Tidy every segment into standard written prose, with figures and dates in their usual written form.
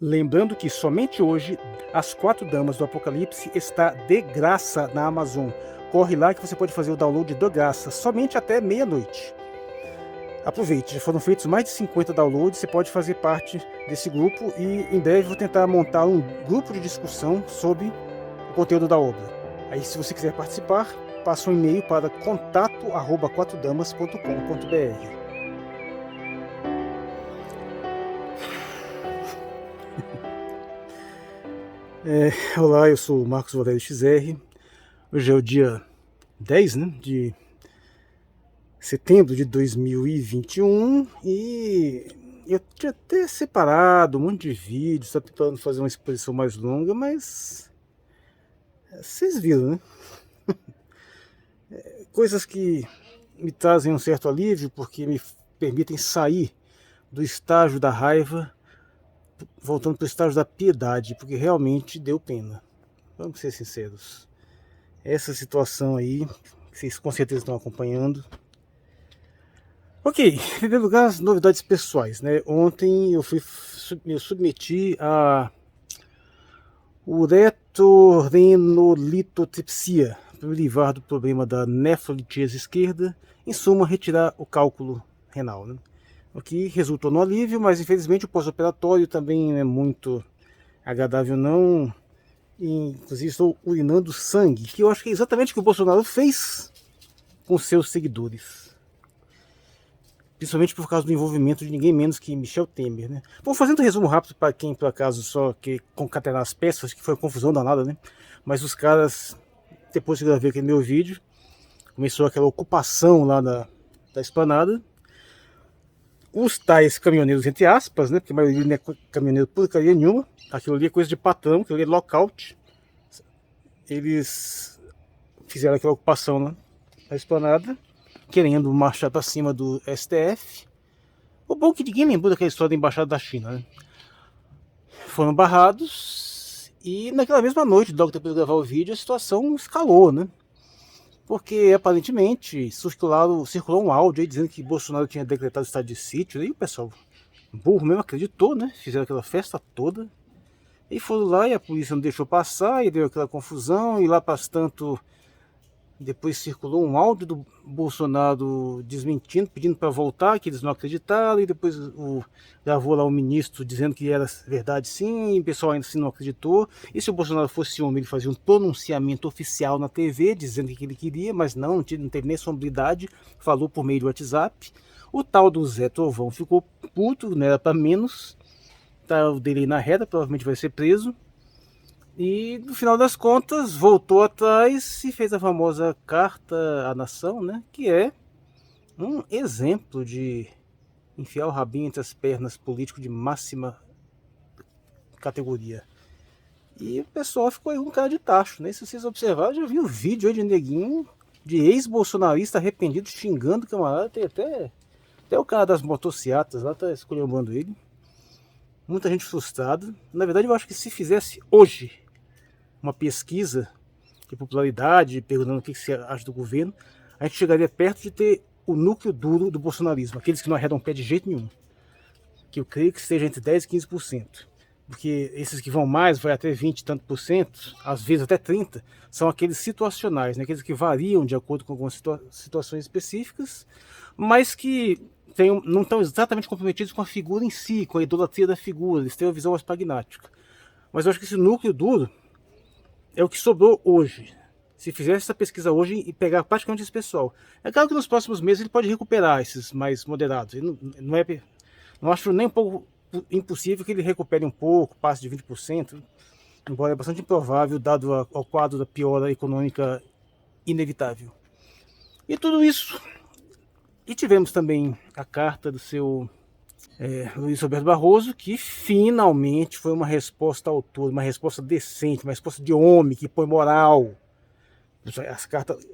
Lembrando que somente hoje, As Quatro Damas do Apocalipse está de graça na Amazon. Corre lá que você pode fazer o download de graça, somente até meia-noite. Aproveite, já foram feitos mais de 50 downloads, você pode fazer parte desse grupo e em breve vou tentar montar um grupo de discussão sobre o conteúdo da obra. Aí se você quiser participar, passa um e-mail para contato@quatrodamas.com.br. Olá, eu sou o Marcos Valério XR. Hoje é o dia 10, de setembro de 2021 e eu tinha até separado um monte de vídeos, estou tentando fazer uma exposição mais longa, mas vocês viram, né? Coisas que me trazem um certo alívio porque me permitem sair do estágio da raiva, voltando para o estágio da piedade, porque realmente deu pena. Vamos ser sinceros. Essa situação aí, vocês com certeza estão acompanhando. Ok, em primeiro lugar, as novidades pessoais, né? Ontem eu me submeti a uretrorenolitotripsia, para me livrar do problema da nefrolitíase esquerda, em suma, retirar o cálculo renal, né? O que resultou no alívio, mas infelizmente o pós-operatório também não é muito agradável não. Inclusive estou urinando sangue, que eu acho que é exatamente o que o Bolsonaro fez com seus seguidores. Principalmente por causa do envolvimento de ninguém menos que Michel Temer, né? Vou fazendo um resumo rápido para quem por acaso só quer concatenar as peças, que foi uma confusão danada, né? Mas os caras, depois que gravei aquele meu vídeo, começou aquela ocupação lá da esplanada. Os tais caminhoneiros, entre aspas, né? Porque a maioria não é caminhoneiro porcaria nenhuma. Aquilo ali é coisa de patrão, aquilo ali é lockout. Eles fizeram aquela ocupação na esplanada, querendo marchar para cima do STF. O bom é que ninguém lembrou daquela história da embaixada da China, né? Foram barrados e naquela mesma noite, logo depois de gravar o vídeo, a situação escalou, né? Porque aparentemente circulou um áudio aí dizendo que Bolsonaro tinha decretado estado de sítio, e o pessoal burro mesmo acreditou, né? Fizeram aquela festa toda e foram lá e a polícia não deixou passar e deu aquela confusão e lá para tanto. Depois circulou um áudio do Bolsonaro desmentindo, pedindo para voltar, que eles não acreditaram, e depois gravou lá o ministro dizendo que era verdade sim, e o pessoal ainda assim não acreditou. E se o Bolsonaro fosse homem, ele fazia um pronunciamento oficial na TV, dizendo o que ele queria, mas não teve nem sombridade, falou por meio do WhatsApp. O tal do Zé Trovão ficou puto, não era para menos, tá o dele aí na reta, provavelmente vai ser preso. E no final das contas voltou atrás e fez a famosa Carta à Nação, né? Que é um exemplo de enfiar o rabinho entre as pernas político de máxima categoria. E o pessoal ficou aí um cara de tacho, né? Se vocês observarem, já vi um vídeo aí de neguinho, de ex-bolsonarista arrependido xingando o camarada. Tem até o cara das motocicletas lá tá esculhambando ele. Muita gente frustrada. Na verdade, eu acho que se fizesse hoje uma pesquisa de popularidade, perguntando o que você acha do governo, a gente chegaria perto de ter o núcleo duro do bolsonarismo, aqueles que não arredam pé de jeito nenhum, que eu creio que esteja entre 10% e 15%, porque esses que vão mais, vai até 20 e tanto por cento, às vezes até 30%, são aqueles situacionais, né? Aqueles que variam de acordo com algumas situações específicas, mas que não estão exatamente comprometidos com a figura em si, com a idolatria da figura, eles têm uma visão mais pragmática. Mas eu acho que esse núcleo duro é o que sobrou hoje. Se fizesse essa pesquisa hoje e pegar praticamente esse pessoal. É claro que nos próximos meses ele pode recuperar esses mais moderados. Não acho nem um pouco impossível que ele recupere um pouco, passe de 20%, embora é bastante improvável, dado ao quadro da piora econômica inevitável. E tudo isso. E tivemos também a carta do seu Luiz Roberto Barroso, que finalmente foi uma resposta à altura, uma resposta decente, uma resposta de homem, que põe moral.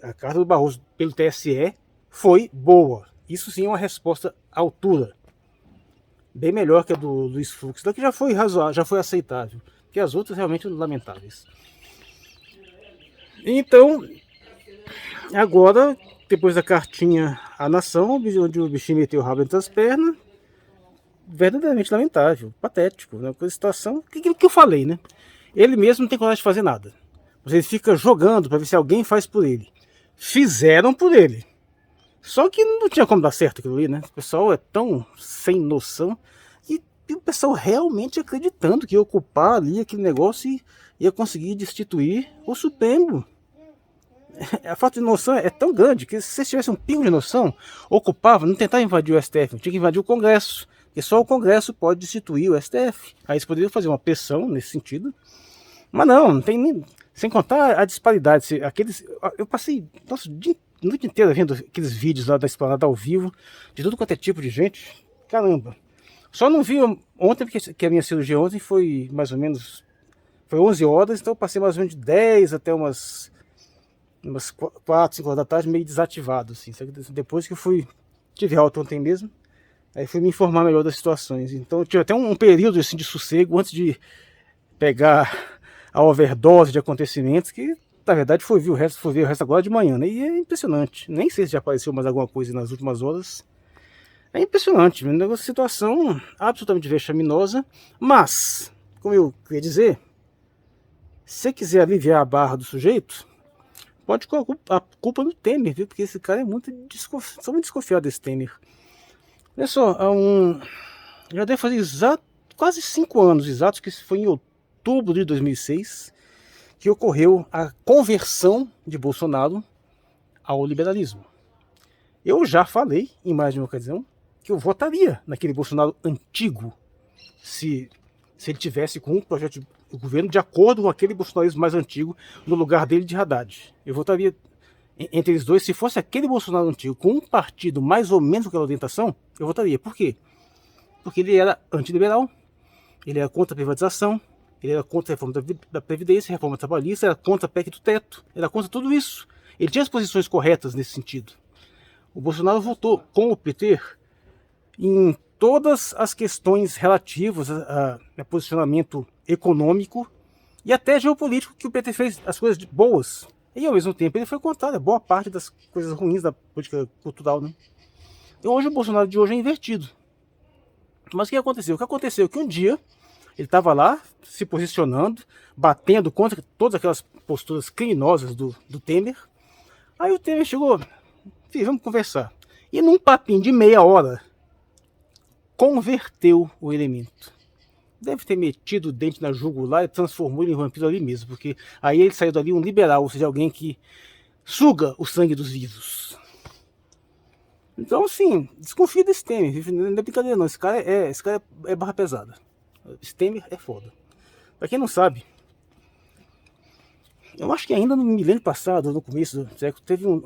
A carta do Barroso pelo TSE foi boa. Isso sim é uma resposta à altura. Bem melhor que a do Luiz Fux, que já foi razoável, já foi aceitável. Que as outras realmente lamentáveis. Então, agora, depois da cartinha à nação, onde o bichinho meteu o rabo entre as pernas, verdadeiramente lamentável, patético, né? Coisa situação, aquilo que eu falei, né? Ele mesmo não tem coragem de fazer nada. Ele fica jogando para ver se alguém faz por ele. Fizeram por ele. Só que não tinha como dar certo aquilo ali, né? O pessoal é tão sem noção e o pessoal realmente acreditando que ia ocupar ali aquele negócio e ia conseguir destituir o Supremo. A falta de noção é tão grande que se vocês tivessem um pingo de noção, ocupava, não tentava invadir o STF, tinha que invadir o Congresso, porque só o Congresso pode destituir o STF. Aí eles poderiam fazer uma pressão nesse sentido, mas não tem nem. Sem contar a disparidade, eu passei nossa, a noite inteira vendo aqueles vídeos lá da Esplanada ao vivo, de tudo quanto é tipo de gente, caramba. Só não vi ontem, porque a minha cirurgia ontem foi mais ou menos, foi 11 horas, então eu passei mais ou menos de 10 até umas 4, 5 horas da tarde, meio desativado, assim. Depois que eu tive alta ontem mesmo, aí fui me informar melhor das situações. Então eu tive até um período assim, de sossego antes de pegar a overdose de acontecimentos, que na verdade foi ver o resto agora de manhã, né? E é impressionante. Nem sei se já apareceu mais alguma coisa nas últimas horas. É impressionante, uma situação absolutamente vexaminosa, mas, como eu queria dizer, se você quiser aliviar a barra do sujeito, pode colocar a culpa no Temer, viu? Porque esse cara é muito desconfiado desse Temer. Olha só, já deve fazer quase 5 anos exatos, que foi em outubro de 2006, que ocorreu a conversão de Bolsonaro ao liberalismo. Eu já falei, em mais de uma ocasião, que eu votaria naquele Bolsonaro antigo, se ele tivesse com um projeto de governo de acordo com aquele bolsonarismo mais antigo, no lugar dele de Haddad. Eu votaria entre eles dois. Se fosse aquele Bolsonaro antigo com um partido mais ou menos com aquela orientação, eu votaria. Por quê? Porque ele era antiliberal, ele era contra a privatização, ele era contra a reforma da Previdência, a reforma trabalhista, era contra a PEC do teto, era contra tudo isso. Ele tinha as posições corretas nesse sentido. O Bolsonaro votou com o PT em todas as questões relativas a posicionamento econômico e até geopolítico, que o PT fez as coisas boas. E ao mesmo tempo ele foi contrário a boa parte das coisas ruins da política cultural, né? Então hoje o Bolsonaro de hoje é invertido. Mas o que aconteceu? O que aconteceu é que um dia ele estava lá se posicionando, batendo contra todas aquelas posturas criminosas do Temer. Aí o Temer chegou, filho, vamos conversar. E num papinho de meia hora, converteu o elemento. Deve ter metido o dente na jugular e transformou ele em vampiro ali mesmo, porque aí ele saiu dali um liberal, ou seja, alguém que suga o sangue dos vivos. Então, assim, desconfia desse Temer, não é brincadeira não, esse cara é barra pesada. Esse Temer é foda. Pra quem não sabe, eu acho que ainda no milênio passado, no começo do século, teve um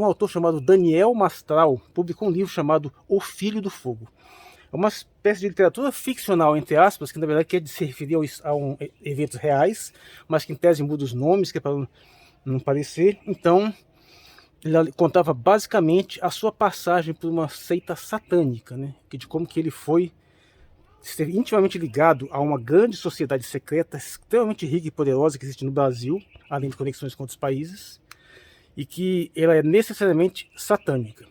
autor chamado Daniel Mastral, publicou um livro chamado O Filho do Fogo. É uma espécie de literatura ficcional, entre aspas, que na verdade quer se referir a eventos reais, mas que em tese muda os nomes, que é para não parecer. Então, ele contava basicamente a sua passagem por uma seita satânica, né? De como que ele esteve intimamente ligado a uma grande sociedade secreta, extremamente rica e poderosa que existe no Brasil, além de conexões com outros países, e que ela é necessariamente satânica.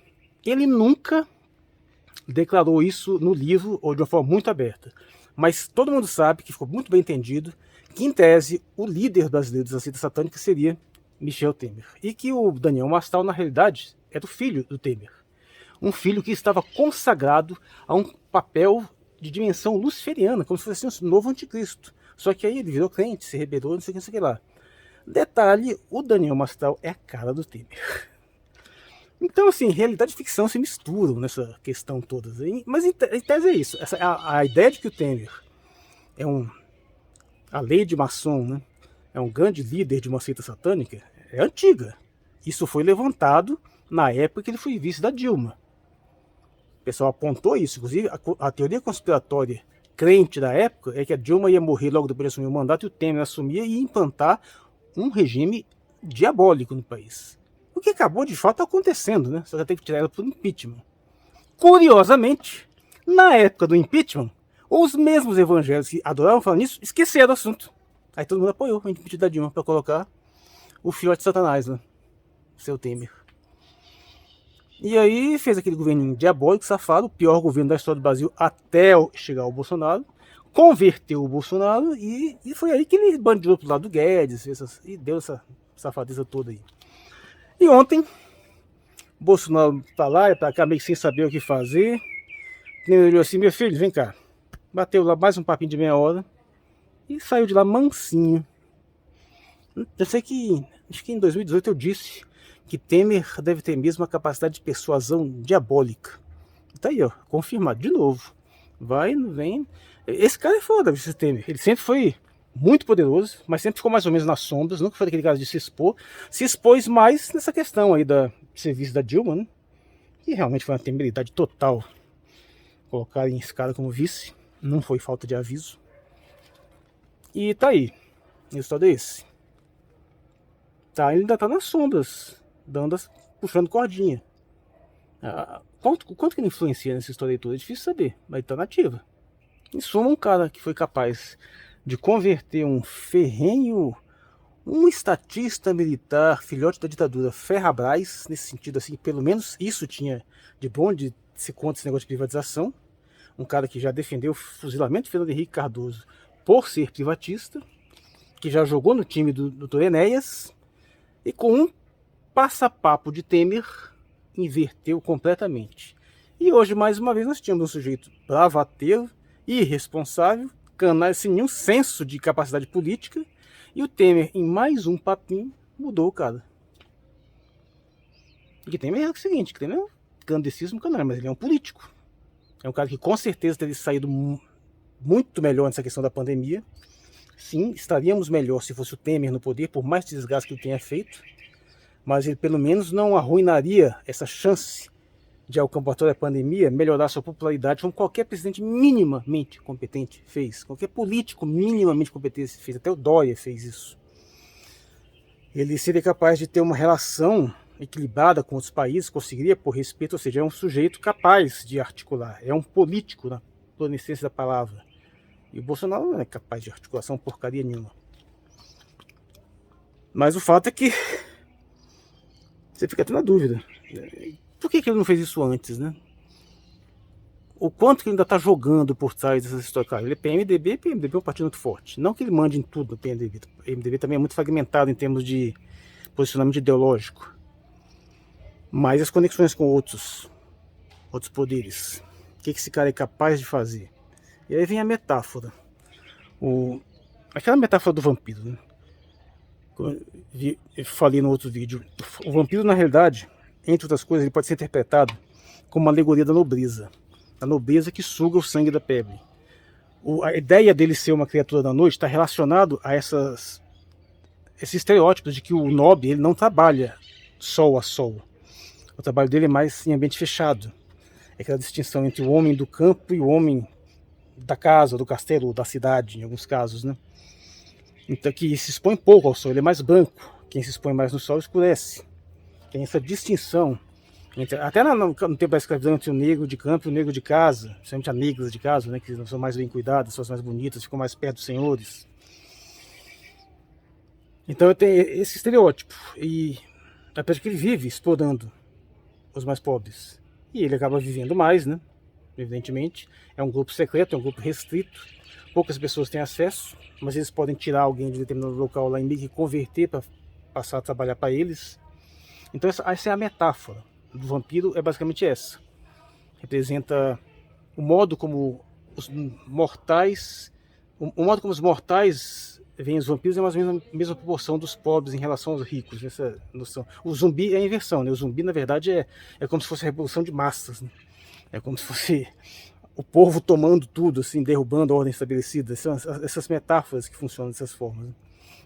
Ele nunca declarou isso no livro ou de uma forma muito aberta, mas todo mundo sabe, que ficou muito bem entendido, que em tese o líder brasileiro da seita satânica seria Michel Temer, e que o Daniel Mastral na realidade era o filho do Temer, um filho que estava consagrado a um papel de dimensão luciferiana, como se fosse um novo anticristo, só que aí ele virou crente, se rebelou, não sei o que lá. Detalhe, o Daniel Mastral é a cara do Temer. Então, assim, realidade e ficção se misturam nessa questão toda. Mas em tese é isso. A ideia de que o Temer é a lei de maçom, né? É um grande líder de uma seita satânica, é antiga. Isso foi levantado na época que ele foi vice da Dilma. O pessoal apontou isso. Inclusive, a teoria conspiratória crente da época é que a Dilma ia morrer logo depois de assumir o mandato e o Temer assumia e ia implantar um regime diabólico no país. O que acabou de fato acontecendo, né? Só já tem que tirar ela por impeachment. Curiosamente, na época do impeachment, os mesmos evangélicos que adoravam falar nisso esqueceram do assunto. Aí todo mundo apoiou o impeachment da Dilma para colocar o filhote de Satanás, né? Seu Temer. E aí fez aquele governinho diabólico, safado, o pior governo da história do Brasil até chegar o Bolsonaro, converteu o Bolsonaro e foi aí que ele bandiou pro lado do Guedes e deu essa safadeza toda aí. E ontem, Bolsonaro tá lá e pra cá meio sem saber o que fazer. Ele olhou assim, meu filho, vem cá. Bateu lá mais um papinho de meia hora e saiu de lá mansinho. Eu sei que, acho que em 2018 eu disse que Temer deve ter mesmo a capacidade de persuasão diabólica. Tá aí, ó, confirmado de novo. Vai, não vem. Esse cara é foda, esse Temer. Ele sempre foi muito poderoso, mas sempre ficou mais ou menos nas sombras. Nunca foi aquele cara de se expor. Se expôs mais nessa questão aí da serviço da Dilma, né? Que realmente foi uma temeridade total colocar esse cara como vice. Não foi falta de aviso. E tá aí. O resultado é esse. Tá, ele ainda tá nas sombras, puxando cordinha. Quanto que ele influencia nessa história aí toda? É difícil saber, mas ele tá nativa. Em suma, um cara que foi capaz de converter um estatista militar, filhote da ditadura, Ferrabras, nesse sentido assim, pelo menos isso tinha de bom de se conta esse negócio de privatização. Um cara que já defendeu o fuzilamento de Fernando Henrique Cardoso por ser privatista, que já jogou no time do Dr. Enéas, e com um passapapo de Temer, inverteu completamente. E hoje, mais uma vez, nós tínhamos um sujeito bravateiro, irresponsável, canalha, sem nenhum senso de capacidade política, e o Temer, em mais um papinho, mudou o cara. E que Temer é o seguinte, que Temer é um candecismo canalha, mas ele é um político. É um cara que com certeza teria saído muito melhor nessa questão da pandemia. Sim, estaríamos melhor se fosse o Temer no poder, por mais desgaste que ele tenha feito. Mas ele pelo menos não arruinaria essa chance de, ao combater a pandemia, melhorar sua popularidade, como qualquer presidente minimamente competente fez. Qualquer político minimamente competente fez. Até o Dória fez isso. Ele seria capaz de ter uma relação equilibrada com outros países, conseguiria por respeito, ou seja, é um sujeito capaz de articular. É um político, na plena essência da palavra. E o Bolsonaro não é capaz de articulação porcaria nenhuma. Mas o fato é que você fica até na dúvida. Por que ele não fez isso antes, né? O quanto que ele ainda está jogando por trás dessa história. Cara, ele é PMDB é um partido muito forte. Não que ele mande em tudo no PMDB. O PMDB também é muito fragmentado em termos de posicionamento ideológico. Mas as conexões com outros poderes. O que esse cara é capaz de fazer? E aí vem a metáfora. Aquela metáfora do vampiro, né? Eu falei no outro vídeo. O vampiro, na realidade, entre outras coisas, ele pode ser interpretado como uma alegoria da nobreza. A nobreza que suga o sangue da pebre. A ideia dele ser uma criatura da noite está relacionado a esses estereótipos de que o nobre ele não trabalha sol a sol. O trabalho dele é mais em ambiente fechado. É aquela distinção entre o homem do campo e o homem da casa, do castelo, da cidade, em alguns casos, né? Então, que se expõe pouco ao sol, ele é mais branco. Quem se expõe mais no sol escurece. Tem essa distinção, até no tempo da escravidão, entre o negro de campo e o negro de casa, principalmente as negras de casa, né, que são mais bem cuidadas, são as mais bonitas, ficam mais perto dos senhores. Então eu tenho esse estereótipo, e apesar de que ele vive explorando os mais pobres, e ele acaba vivendo mais, né? Evidentemente, é um grupo secreto, é um grupo restrito, poucas pessoas têm acesso, mas eles podem tirar alguém de determinado local lá em meio que converter para passar a trabalhar para eles. Então essa é a metáfora do vampiro, é basicamente essa. Representa o modo como os mortais, veem os vampiros é mais ou menos a mesma proporção dos pobres em relação aos ricos, essa noção. O zumbi é a inversão, né? O zumbi na verdade é como se fosse a revolução de massas, né? É como se fosse o povo tomando tudo, assim, derrubando a ordem estabelecida. São essas metáforas que funcionam dessas formas, né?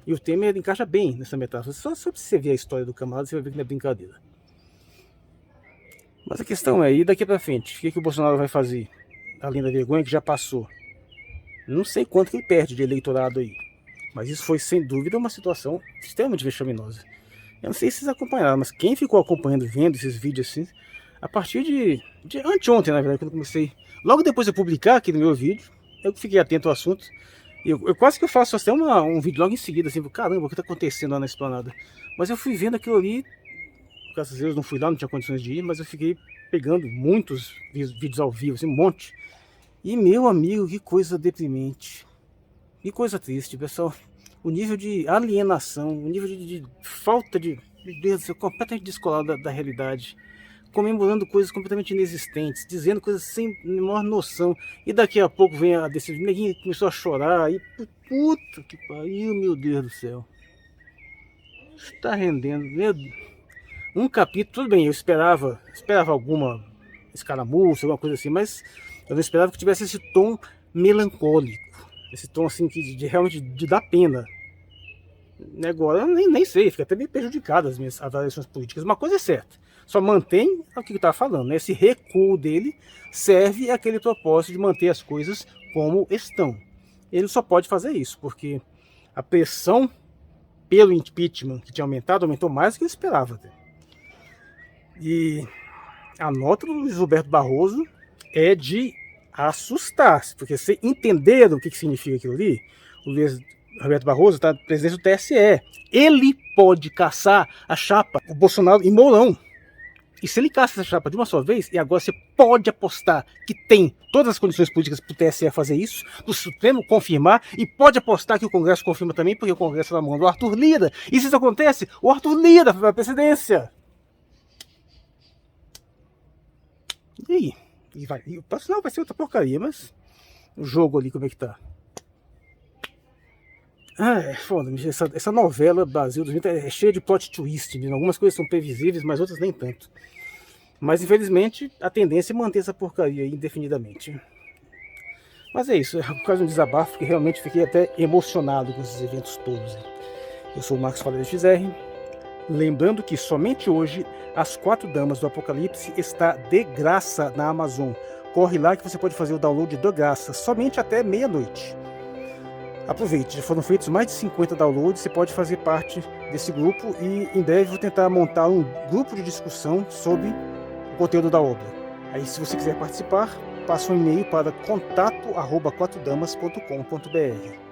E o Temer encaixa bem nessa metáfora. Só pra você ver a história do camarada, você vai ver que não é brincadeira. Mas a questão é, e daqui pra frente? O que o Bolsonaro vai fazer? Além da vergonha que já passou. Não sei quanto que ele perde de eleitorado aí. Mas isso foi, sem dúvida, uma situação extremamente vexaminosa. Eu não sei se vocês acompanharam, mas quem ficou acompanhando, vendo esses vídeos assim, a partir de anteontem, na verdade, quando eu comecei, logo depois de eu publicar aqui no meu vídeo, eu fiquei atento ao assunto. Eu quase que eu faço até um vídeo logo em seguida, assim, caramba, o que está acontecendo lá na esplanada? Mas eu fui vendo aquilo ali, graças a Deus não fui lá, não tinha condições de ir, mas eu fiquei pegando muitos vídeos ao vivo, assim, um monte. E meu amigo, que coisa deprimente, que coisa triste, pessoal. O nível de alienação, o nível de falta de, meu Deus do céu, completamente descolado da realidade. Comemorando coisas completamente inexistentes, dizendo coisas sem menor noção. E daqui a pouco vem a decisão, o neguinho começou a chorar, e puta que pariu, meu Deus do céu. Está rendendo, meu Deus. Um capítulo, tudo bem, eu esperava alguma escaramuça, alguma coisa assim, mas eu não esperava que tivesse esse tom melancólico, esse tom assim que realmente de dar pena. Agora eu nem sei, fica até meio prejudicado as minhas avaliações políticas. Uma coisa é certa, só mantém o que está falando, né? Esse recuo dele serve àquele propósito de manter as coisas como estão. Ele só pode fazer isso, porque a pressão pelo impeachment que tinha aumentado, aumentou mais do que ele esperava até. E a nota do Luiz Roberto Barroso é de assustar-se, porque você entenderam o que significa aquilo ali? O Luiz Roberto Barroso está presidente do TSE. Ele pode caçar a chapa, o Bolsonaro e Mourão. E se ele caça essa chapa de uma só vez, e agora você pode apostar que tem todas as condições políticas para o TSE fazer isso, para o Supremo confirmar, e pode apostar que o Congresso confirma também, porque o Congresso está na mão do Arthur Lira. E se isso acontece, o Arthur Lira vai para a presidência. E aí? O próximo vai ser outra porcaria, mas o jogo ali como é que tá? É foda, essa novela Brasil 2000 é cheia de plot twist, mesmo. Algumas coisas são previsíveis, mas outras nem tanto. Mas infelizmente a tendência é manter essa porcaria aí indefinidamente. Mas é isso, é quase um desabafo, porque realmente fiquei até emocionado com esses eventos todos. Eu sou o Marcos Faleiro XR, lembrando que somente hoje As 4 Damas do Apocalipse está de graça na Amazon. Corre lá que você pode fazer o download de graça, somente até meia-noite. Aproveite, já foram feitos mais de 50 downloads, você pode fazer parte desse grupo e em breve vou tentar montar um grupo de discussão sobre o conteúdo da obra. Aí se você quiser participar, passa um e-mail para contato@quatrodamas.com.br.